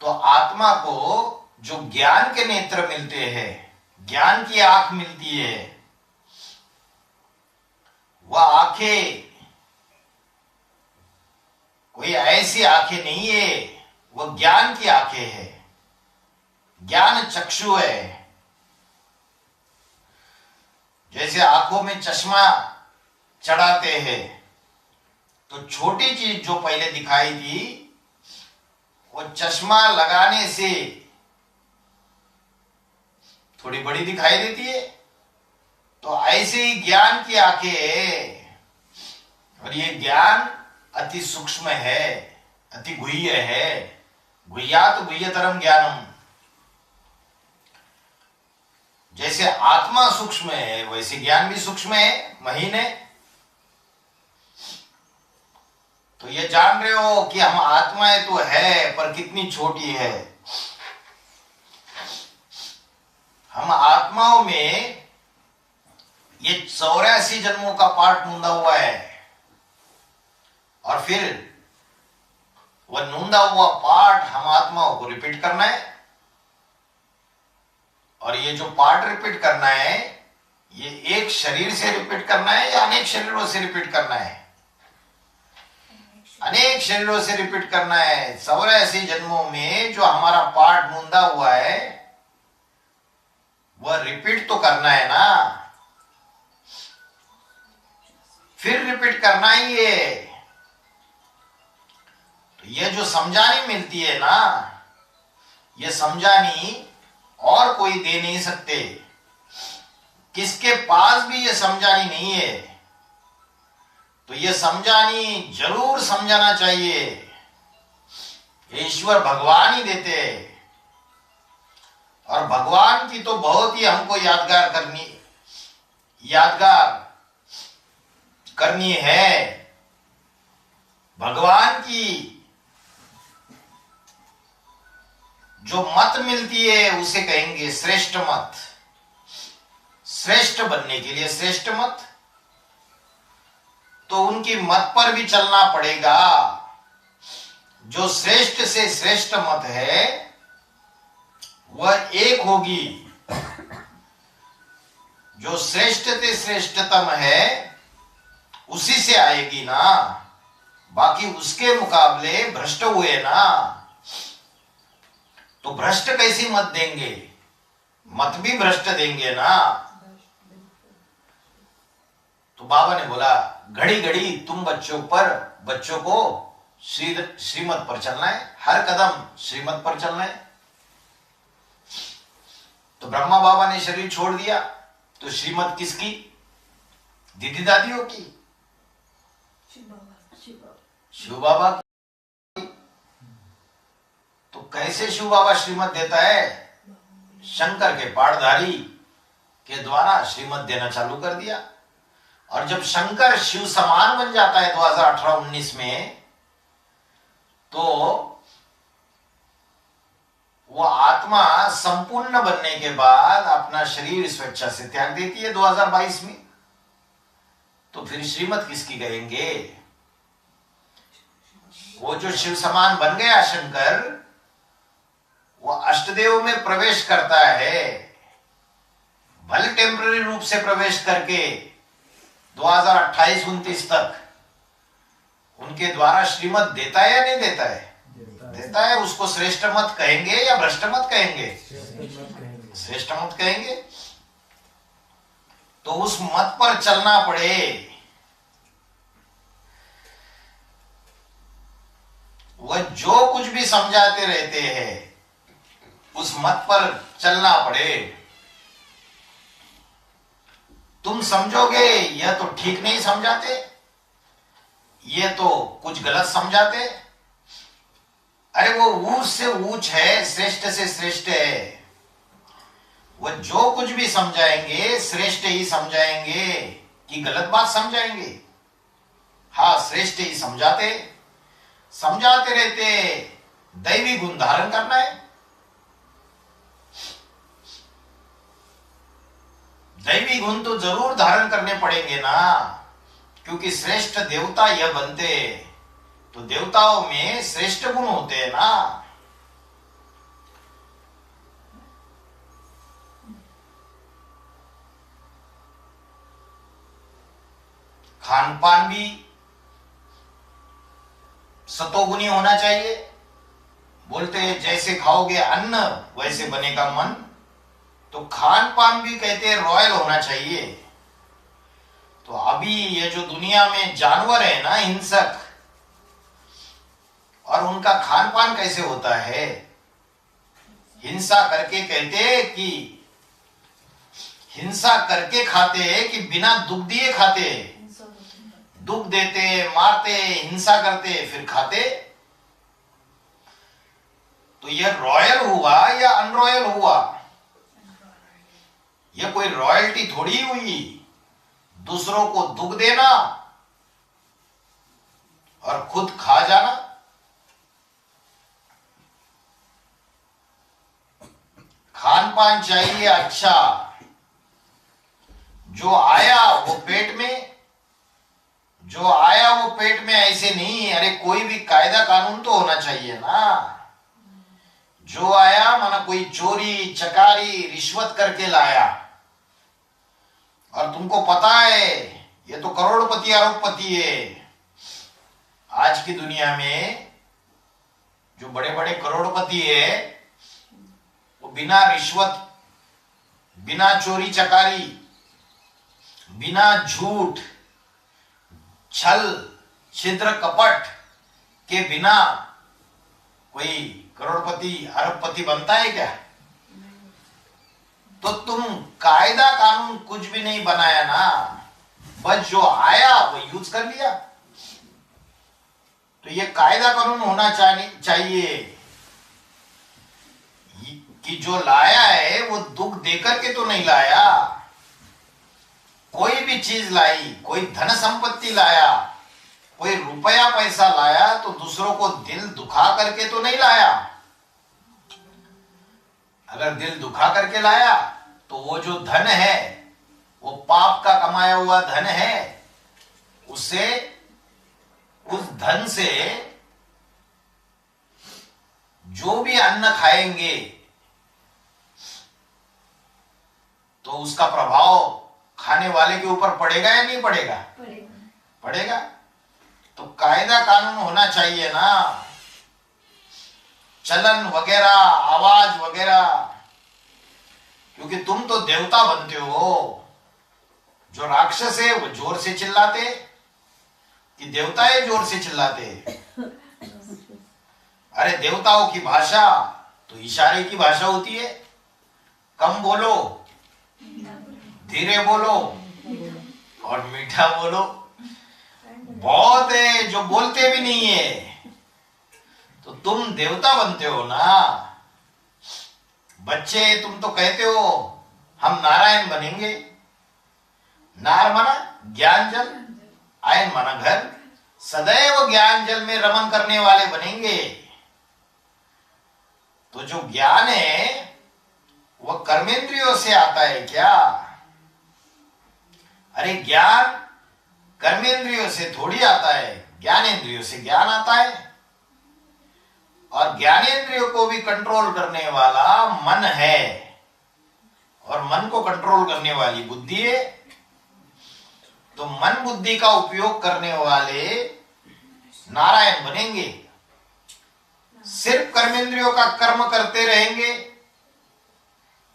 तो आत्मा को जो ज्ञान के नेत्र मिलते हैं, ज्ञान की आंख मिलती है, वह आंखें कोई ऐसी आंखें नहीं है, वह ज्ञान की आंखें है, ज्ञान चक्षु है। जैसे आंखों में चश्मा चढ़ाते हैं तो छोटी चीज जो पहले दिखाई थी वो चश्मा लगाने से थोड़ी बड़ी दिखाई देती है। तो ऐसे ही ज्ञान की आंखें है और ये ज्ञान अति सूक्ष्म है, अति गुह्य है। गुह्यात गुह्यतरम ज्ञानम। जैसे आत्मा सूक्ष्म है वैसे ज्ञान भी सूक्ष्म है, महीन है। तो ये जान रहे हो कि हम आत्माएं तो है पर कितनी छोटी है। हम आत्माओं में ये 84 जन्मों का पाठ नूंदा हुआ है और फिर वह नूंदा हुआ पाठ हम आत्माओं को रिपीट करना है। और ये जो पाठ रिपीट करना है ये एक शरीर से रिपीट करना है या अनेक शरीरों से रिपीट करना है? अनेक शरीरों से रिपीट करना है। 84 जन्मों में जो हमारा पार्ट मूंदा हुआ है वह रिपीट तो करना है ना, फिर रिपीट करना ही है। तो ये जो समझानी मिलती है ना, ये समझानी और कोई दे नहीं सकते। किसके पास भी ये समझानी नहीं है, तो ये समझानी जरूर समझाना चाहिए। ईश्वर भगवान ही देते हैं, और भगवान की तो बहुत ही हमको यादगार करनी है। भगवान की जो मत मिलती है उसे कहेंगे श्रेष्ठ मत। श्रेष्ठ बनने के लिए श्रेष्ठ मत, तो उनकी मत पर भी चलना पड़ेगा। जो श्रेष्ठ से श्रेष्ठ मत है वह एक होगी। जो श्रेष्ठ से श्रेष्ठतम है उसी से आएगी ना, बाकी उसके मुकाबले भ्रष्ट हुए ना, तो भ्रष्ट कैसी मत देंगे? मत भी भ्रष्ट देंगे ना। तो बाबा ने बोला घड़ी घड़ी तुम बच्चों को श्रीमत पर चलना है, हर कदम श्रीमत पर चलना है। तो ब्रह्मा बाबा ने शरीर छोड़ दिया, तो श्रीमत किसकी? दीदी दादियों की, शिव बाबा की। तो कैसे शिव बाबा श्रीमत देता है? शंकर के पाठधारी के द्वारा श्रीमत देना चालू कर दिया। और जब शंकर शिव समान बन जाता है 2018-19 में, तो वो आत्मा संपूर्ण बनने के बाद अपना शरीर स्वेच्छा से त्याग देती है 2022 में। तो फिर श्रीमत किसकी कहेंगे? वो जो शिव समान बन गया शंकर, वो अष्टदेव में प्रवेश करता है, भले टेम्पररी रूप से प्रवेश करके 2028-29 तक उनके द्वारा श्रीमत देता है या नहीं देता है? देता है। उसको श्रेष्ठ मत कहेंगे या भ्रष्ट मत कहेंगे? श्रेष्ठ मत कहेंगे। तो उस मत पर चलना पड़े। वह जो कुछ भी समझाते रहते हैं उस मत पर चलना पड़े। तुम समझोगे यह तो ठीक नहीं समझाते, ये तो कुछ गलत समझाते, अरे वो ऊंच से ऊंच है, श्रेष्ठ से श्रेष्ठ है। वो जो कुछ भी समझाएंगे श्रेष्ठ ही समझाएंगे कि गलत बात समझाएंगे? हाँ, श्रेष्ठ ही समझाते रहते। दैवी गुण धारण करना है। दैवी गुण तो जरूर धारण करने पड़ेंगे ना, क्योंकि श्रेष्ठ देवता यह बनते, तो देवताओं में श्रेष्ठ गुण होते हैं ना। खान पान भी सतोगुणी होना चाहिए। बोलते हैं जैसे खाओगे अन्न वैसे बनेगा मन, तो खान पान भी कहते हैं रॉयल होना चाहिए। तो अभी ये जो दुनिया में जानवर है ना, हिंसक, और उनका खान पान कैसे होता है? हिंसा करके कहते कि हिंसा करके खाते कि बिना दुख दिए खाते। दुख देते, मारते, हिंसा करते, फिर खाते। तो यह रॉयल हुआ या अनरॉयल हुआ? यह कोई रॉयल्टी थोड़ी हुई। दूसरों को दुख देना और खुद खा जाना। खान पान चाहिए अच्छा, जो आया वो पेट में, ऐसे नहीं। अरे कोई भी कायदा कानून तो होना चाहिए ना। जो आया माना कोई चोरी चकारी रिश्वत करके लाया, और तुमको पता है ये तो करोड़पति अरबपति है, आज की दुनिया में जो बड़े बड़े करोड़पति है वो बिना रिश्वत, बिना चोरी चकारी, बिना झूठ, छल, छिद्र, कपट के बिना कोई करोड़पति, अरबपति बनता है क्या? तो तुम कायदा कानून कुछ भी नहीं बनाया ना, बस जो आया वो यूज कर लिया। तो ये कायदा कानून होना चाहिए कि जो लाया है वो दुख देकर के तो नहीं लाया। कोई भी चीज लाई, कोई धन संपत्ति लाया, कोई रुपया पैसा लाया तो दूसरों को दिल दुखा करके तो नहीं लाया। अगर दिल दुखा करके लाया तो वो जो धन है वो पाप का कमाया हुआ धन है, उससे, उस धन से जो भी अन्न खाएंगे तो उसका प्रभाव खाने वाले के ऊपर पड़ेगा या नहीं पड़ेगा? पड़ेगा। तो कायदा कानून होना चाहिए ना, चलन वगैरह, आवाज वगैरह, क्योंकि तुम तो देवता बनते हो। जो राक्षस है वो जोर से चिल्लाते कि देवता है जोर से चिल्लाते। अरे देवताओं की भाषा तो इशारे की भाषा होती है। कम बोलो, धीरे बोलो और मीठा बोलो। बहुत है जो बोलते भी नहीं है। तो तुम देवता बनते हो ना। बच्चे तुम तो कहते हो हम नारायण बनेंगे। नार माना ज्ञान जल, आयन माना घर, सदैव ज्ञान जल में रमन करने वाले बनेंगे। तो जो ज्ञान है वह कर्मेंद्रियों से आता है क्या? अरे ज्ञान कर्मेंद्रियों से थोड़ी आता है, ज्ञानेंद्रियों से ज्ञान आता है। और ज्ञानेंद्रियों को भी कंट्रोल करने वाला मन है और मन को कंट्रोल करने वाली बुद्धि है। तो मन बुद्धि का उपयोग करने वाले नारायण बनेंगे। सिर्फ कर्मेंद्रियों का कर्म करते रहेंगे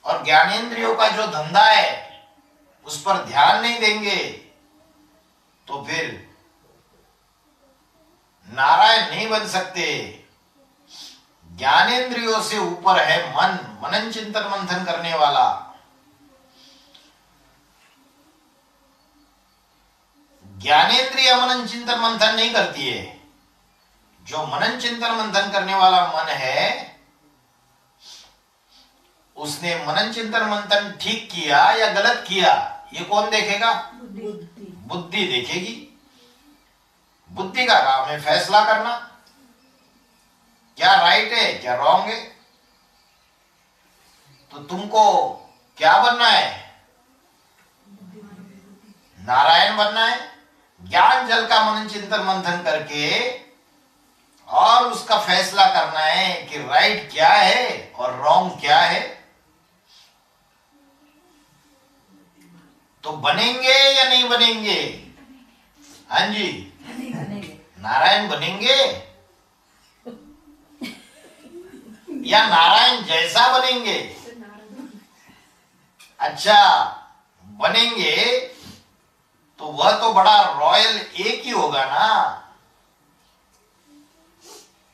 और ज्ञानेंद्रियों का जो धंधा है उस पर ध्यान नहीं देंगे तो फिर नारायण नहीं बन सकते। ज्ञानेंद्रियों से ऊपर है मन, मनन चिंतन मंथन करने वाला। ज्ञानेंद्रिय मनन चिंतन मंथन नहीं करती है। जो मनन चिंतन मंथन करने वाला मन है उसने मनन चिंतन मंथन ठीक किया या गलत किया ये कौन देखेगा? बुद्धि देखेगी। बुद्धि का काम है फैसला करना, क्या राइट है क्या रॉन्ग है। तो तुमको क्या बनना है? नारायण बनना है। ज्ञान जल का मनन चिंतन मंथन करके और उसका फैसला करना है कि राइट क्या है और रॉन्ग क्या है। तो बनेंगे या नहीं बनेंगे? हाँ जी, नारायण बनेंगे या नारायण जैसा बनेंगे? अच्छा बनेंगे तो वह तो बड़ा रॉयल एक ही होगा ना।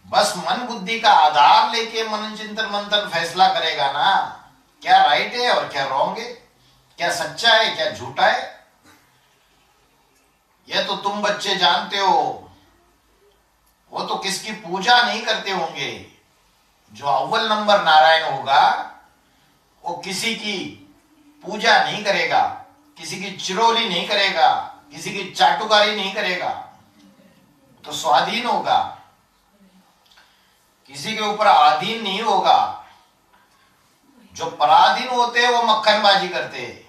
बस मन बुद्धि का आधार लेके मनन चिंतन मंथन फैसला करेगा ना, क्या राइट है और क्या रॉन्ग है, क्या सच्चा है क्या झूठा है। यह तो तुम बच्चे जानते हो। वो तो किसकी पूजा नहीं करते होंगे। जो अव्वल नंबर नारायण होगा वो किसी की पूजा नहीं करेगा, किसी की चिरोली नहीं करेगा, किसी की चाटुकारी नहीं करेगा। तो स्वाधीन होगा, किसी के ऊपर अधीन नहीं होगा। जो पराधीन होते हैं वो मक्खनबाजी करते हैं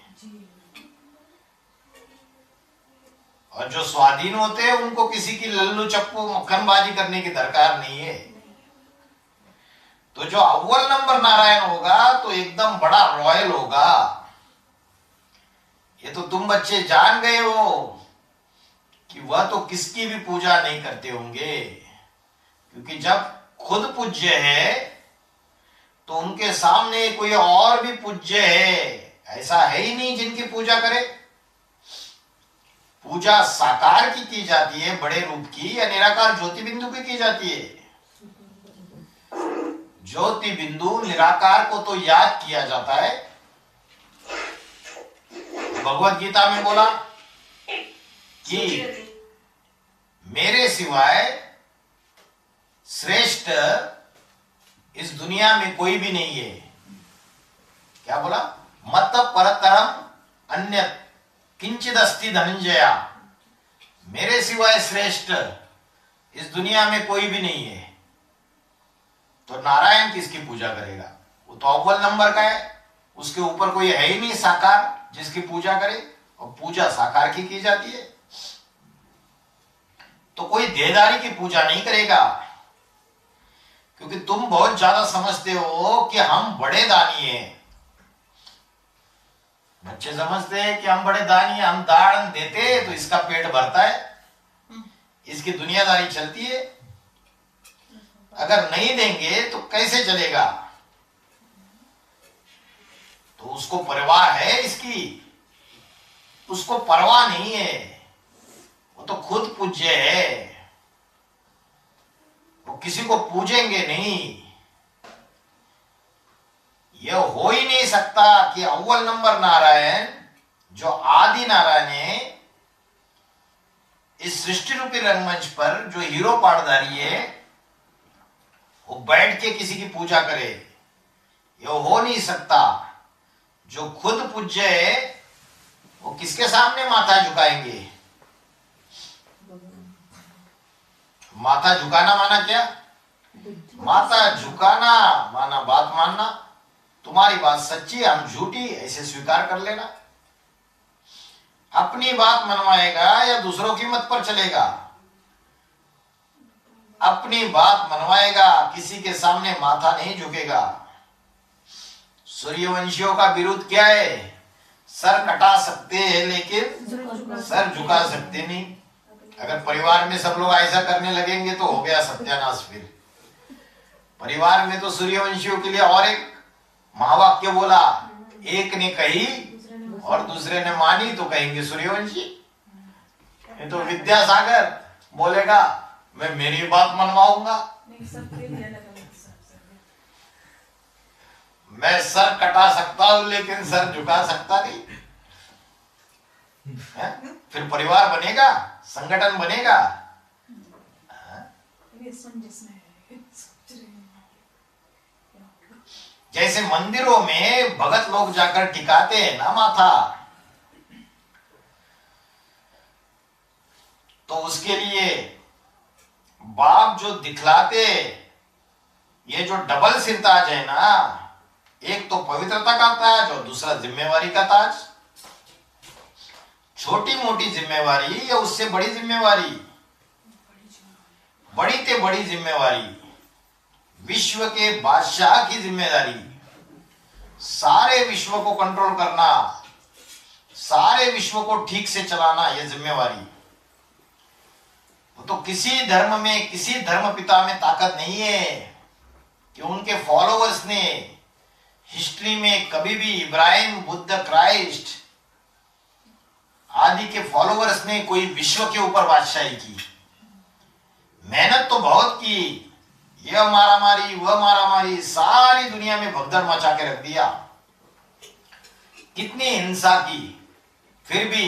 और जो स्वाधीन होते हैं उनको किसी की लल्लू चप्पू मक्खनबाजी करने की दरकार नहीं है। तो जो अव्वल नंबर नारायण होगा तो एकदम बड़ा रॉयल होगा। ये तो तुम बच्चे जान गए हो कि वह तो किसकी भी पूजा नहीं करते होंगे, क्योंकि जब खुद पूज्य है तो उनके सामने कोई और भी पूज्य है ऐसा है ही नहीं जिनकी पूजा करे। पूजा साकार की जाती है, बड़े रूप की, या निराकार ज्योति बिंदु की जाती है। ज्योति बिंदु निराकार को तो याद किया जाता है। भगवत गीता में बोला कि मेरे सिवाय श्रेष्ठ इस दुनिया में कोई भी नहीं है। क्या बोला? मत परतरम अन्य किंचित अस्ति धनंजया, मेरे सिवाय श्रेष्ठ इस दुनिया में कोई भी नहीं है। तो नारायण किसकी पूजा करेगा? वो तो अव्वल नंबर का है, उसके ऊपर कोई है ही नहीं साकार जिसकी पूजा करे, और पूजा साकार की जाती है। तो कोई देहधारी की पूजा नहीं करेगा, क्योंकि तुम बहुत ज्यादा समझते हो कि हम बड़े दानी हैं। बच्चे समझते हैं कि हम बड़े दानी हैं, हम दान देते तो इसका पेट भरता है, इसकी दुनियादारी चलती है। अगर नहीं देंगे तो कैसे चलेगा? तो उसको परवाह है इसकी, उसको परवाह नहीं है, वो तो खुद पूज्य है, वो किसी को पूजेंगे नहीं। यह हो ही नहीं सकता कि अव्वल नंबर नारायण जो आदि नारायण है इस सृष्टि रूपी रंगमंच पर जो हीरो पाटधारी है वो बैठ के किसी की पूजा करे, यह हो नहीं सकता। जो खुद पूज्य है वो किसके सामने माथा झुकाएंगे? माथा झुकाना माना क्या? माथा झुकाना माना बात मानना, तुम्हारी बात सच्ची हम झूठी ऐसे स्वीकार कर लेना। अपनी बात मनवाएगा या दूसरों की मत पर चलेगा? अपनी बात मनवाएगा, किसी के सामने माथा नहीं झुकेगा। सूर्यवंशियों का विरोध क्या है? सर कटा सकते हैं लेकिन सर झुका सकते नहीं। अगर परिवार में सब लोग ऐसा करने लगेंगे तो हो गया सत्यानाश। फिर परिवार में तो सूर्यवंशियों के लिए और एक महावाक्य बोला, एक ने कही और दूसरे ने मानी तो कहेंगे सूर्यवंशी। ये तो विद्यासागर बोलेगा मैं मेरी बात मनवाऊंगा, मैं सर कटा सकता हूं लेकिन सर झुका सकता नहीं। फिर परिवार बनेगा, संगठन बनेगा। जैसे मंदिरों में भगत लोग जाकर टिकाते हैं ना माथा, तो उसके लिए बाप जो दिखलाते, ये जो डबल सिर ताज है ना, एक तो पवित्रता का ताज और दूसरा जिम्मेवारी का ताज। छोटी मोटी जिम्मेवारी या उससे बड़ी जिम्मेवारी? बड़ी ते बड़ी जिम्मेवारी, विश्व के बादशाह की जिम्मेदारी, सारे विश्व को कंट्रोल करना, सारे विश्व को ठीक से चलाना, यह जिम्मेवारी। तो किसी धर्म में, किसी धर्म पिता में ताकत नहीं है कि उनके फॉलोअर्स ने हिस्ट्री में कभी भी इब्राहिम, बुद्ध, क्राइस्ट आदि के फॉलोअर्स ने कोई विश्व के ऊपर बादशाही की। मेहनत तो बहुत की, यह मारामारी वह मारामारी, सारी दुनिया में भगदड़ मचा के रख दिया, कितनी हिंसा की, फिर भी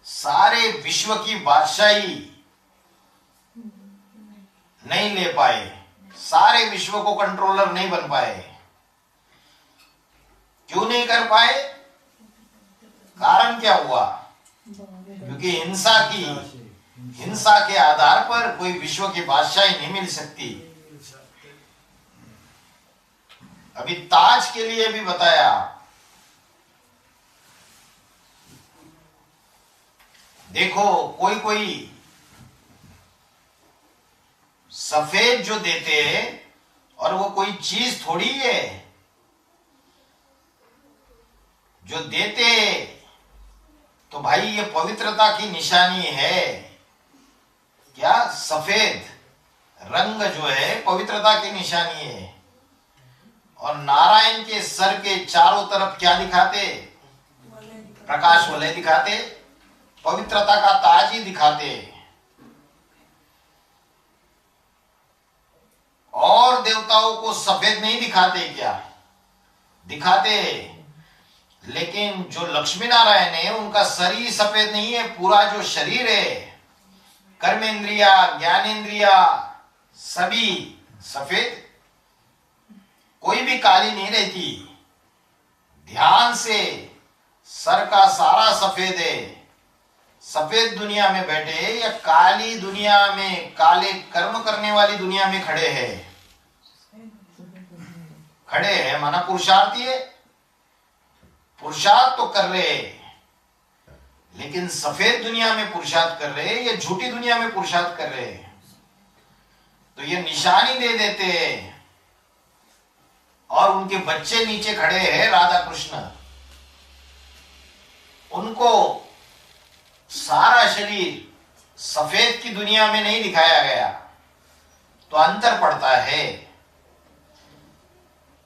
सारे विश्व की बादशाही नहीं ले पाए, सारे विश्व को कंट्रोलर नहीं बन पाए। क्यों नहीं कर पाए? कारण क्या हुआ? क्योंकि हिंसा के आधार पर कोई विश्व की बादशाही नहीं मिल सकती। अभी ताज के लिए भी बताया, देखो कोई कोई सफेद जो देते हैं और वो कोई चीज थोड़ी है, जो देते तो भाई ये पवित्रता की निशानी है, क्या सफेद रंग जो है पवित्रता की निशानी है। और नारायण के सर के चारों तरफ क्या दिखाते? प्रकाश वलय दिखाते, पवित्रता का ताज ही दिखाते। और देवताओं को सफेद नहीं दिखाते क्या? दिखाते। लेकिन जो लक्ष्मी नारायण है उनका शरीर सफेद नहीं है, पूरा जो शरीर है, कर्मेंद्रिया, ज्ञानेंद्रिया सभी सफेद, कोई भी काली नहीं रहती। ध्यान से सर का सारा सफेद है। सफेद दुनिया में बैठे या काली दुनिया में, काले कर्म करने वाली दुनिया में खड़े हैं। खड़े हैं माना पुरुषार्थी है, पुरुषार्थ तो कर रहे हैं, लेकिन सफेद दुनिया में पुरुषार्थ कर रहे हैं या झूठी दुनिया में पुरुषार्थ कर रहे हैं। तो ये निशानी दे देते हैं। और उनके बच्चे नीचे खड़े हैं राधा कृष्ण, उनको सारा शरीर सफेद की दुनिया में नहीं दिखाया गया, तो अंतर पड़ता है।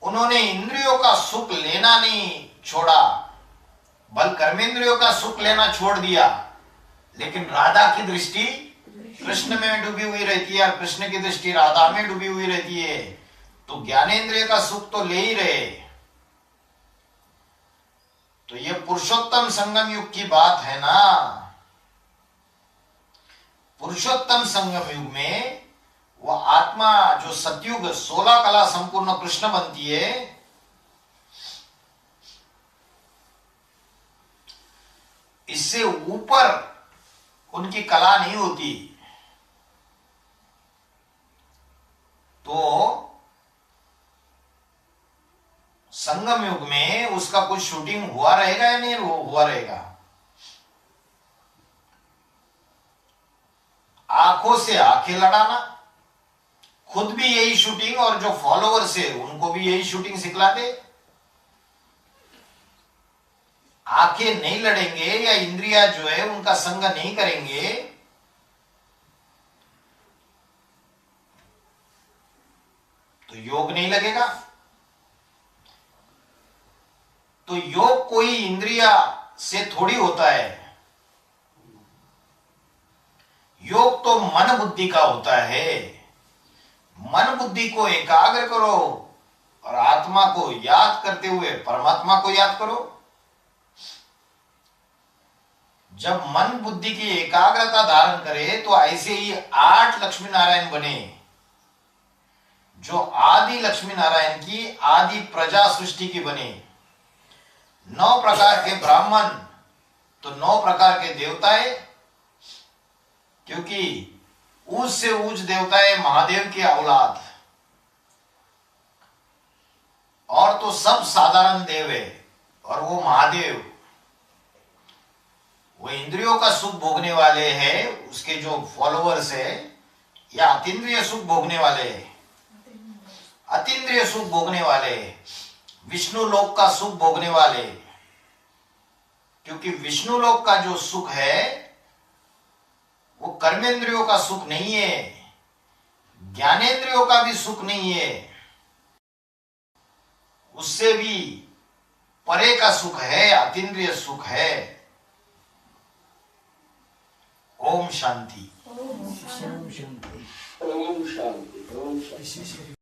उन्होंने इंद्रियों का सुख लेना नहीं छोड़ा, बल कर्मेंद्रियों का सुख लेना छोड़ दिया। लेकिन राधा की दृष्टि कृष्ण में डूबी हुई रहती है और कृष्ण की दृष्टि राधा में डूबी हुई रहती है। तो ज्ञानेंद्रिय का सुख तो ले ही रहे। तो ये पुरुषोत्तम संगम युग की बात है ना। पुरुषोत्तम संगम युग में वो आत्मा जो सतयुग 16 कला संपूर्ण कृष्ण बनती है, इससे ऊपर उनकी कला नहीं होती। तो संगम युग में उसका कुछ शूटिंग हुआ रहेगा या नहीं हुआ रहेगा? आंखों से आंखें लड़ाना, खुद भी यही शूटिंग और जो फॉलोअर्स है उनको भी यही शूटिंग सिखलाते। आंखें नहीं लड़ेंगे या इंद्रिया जो है उनका संग नहीं करेंगे, तो योग नहीं लगेगा। तो योग कोई इंद्रिया से थोड़ी होता है। योग तो मन बुद्धि का होता है। मन बुद्धि को एकाग्र करो और आत्मा को याद करते हुए परमात्मा को याद करो। जब मन बुद्धि की एकाग्रता धारण करे तो ऐसे ही 8 लक्ष्मी नारायण बने, जो आदि लक्ष्मी नारायण की आदि प्रजा सृष्टि की बने। 9 प्रकार के ब्राह्मण तो 9 प्रकार के देवताएं, क्योंकि ऊंच से ऊंच देवता है महादेव की औलाद। और तो सब साधारण देव है और वो महादेव, वो इंद्रियों का सुख भोगने वाले हैं, उसके जो फॉलोअर्स है, या अतीन्द्रिय सुख भोगने वाले हैं। अतीन्द्रिय सुख भोगने वाले, विष्णु लोक का सुख भोगने वाले। क्योंकि विष्णु लोक का जो सुख है वो कर्मेंद्रियों का सुख नहीं है, ज्ञानेंद्रियों का भी सुख नहीं है, उससे भी परे का सुख है, अतीन्द्रिय सुख है। ओम शांति। ओम शांति। ओम शांति। ओम शांति।